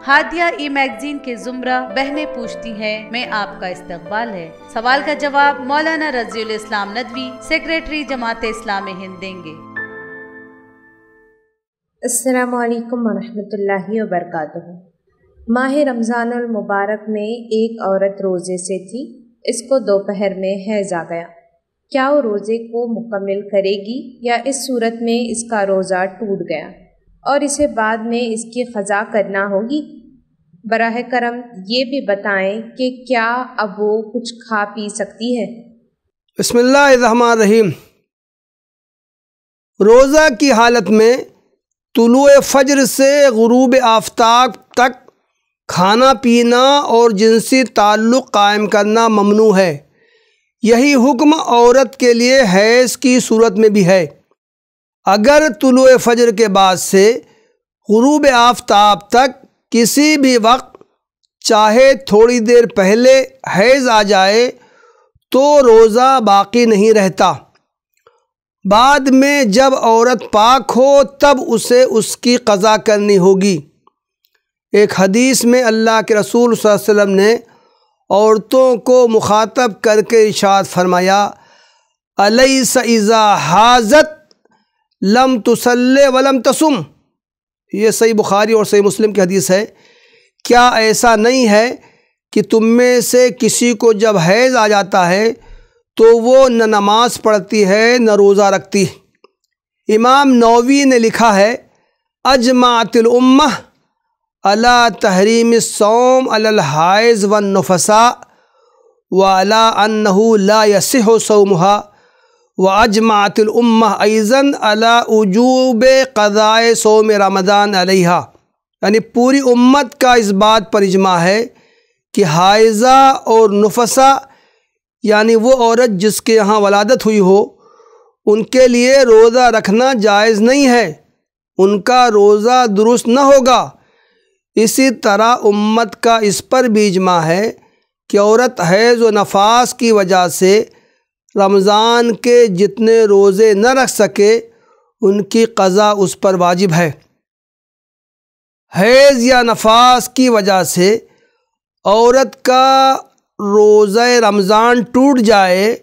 ہادیہ ای magazine کے زمرہ بہنیں پوچھتی ہیں میں آپ کا استقبال ہے۔ سوال کا جواب مولانا رضی الاسلام ندوی، سیکریٹری جماعت اسلامی ہند دیں گے۔ السلام علیکم ورحمۃ اللہ وبرکاتہ۔ ماہ رمضان المبارک میں ایک عورت روزے سے تھی، اس کو دوپہر میں حیض آ گیا۔ کیا وہ روزے کو مکمل کرے گی یا اس صورت میں اس کا روزہ ٹوٹ گیا اور اسے بعد میں اس کی قضا کرنا ہوگی؟ براہ کرم یہ بھی بتائیں کہ کیا اب وہ کچھ کھا پی سکتی ہے؟ بسم اللہ الرحمن الرحیم۔ روزہ کی حالت میں طلوع فجر سے غروب آفتاب تک کھانا پینا اور جنسی تعلق قائم کرنا ممنوع ہے۔ یہی حکم عورت کے لیے حیض کی صورت میں بھی ہے۔ اگر طلوع فجر کے بعد سے غروب آفتاب تک کسی بھی وقت چاہے تھوڑی دیر پہلے حیض آ جائے تو روزہ باقی نہیں رہتا۔ بعد میں جب عورت پاک ہو تب اسے اس کی قضا کرنی ہوگی۔ ایک حدیث میں اللہ کے رسول صلی اللہ علیہ وسلم نے عورتوں کو مخاطب کر کے ارشاد فرمایا، الیس اذا حاضت لم تصلی ولم تصم۔ یہ صحیح بخاری اور صحیح مسلم کی حدیث ہے۔ کیا ایسا نہیں ہے کہ تم میں سے کسی کو جب حیض آ جاتا ہے تو وہ نہ نماز پڑھتی ہے نہ روزہ رکھتی؟ امام نووی نے لکھا ہے، اجمعت الامہ علی تحریم الصوم علی الحائض والنفساء وعلی انہ لا یصح صومها، واجمعت الامہ ایضاً علی وجوب قضاء صوم رمضان علیہا۔ یعنی پوری امت کا اس بات پر اجماع ہے کہ حائضہ اور نفسا یعنی وہ عورت جس کے یہاں ولادت ہوئی ہو ان کے لیے روزہ رکھنا جائز نہیں ہے، ان کا روزہ درست نہ ہوگا۔ اسی طرح امت کا اس پر بھی اجماع ہے کہ عورت حیض و نفاس کی وجہ سے رمضان کے جتنے روزے نہ رکھ سکے ان کی قضا اس پر واجب ہے۔ حیض یا نفاس کی وجہ سے عورت کا روزہ رمضان ٹوٹ جائے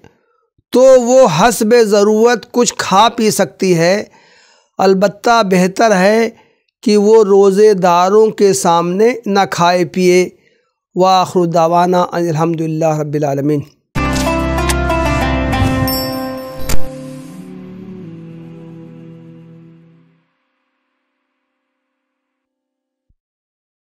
تو وہ حسب ضرورت کچھ کھا پی سکتی ہے، البتہ بہتر ہے کہ وہ روزے داروں کے سامنے نہ کھائے پیے۔ وآخر دعوانا ان الحمد للہ رب العالمین۔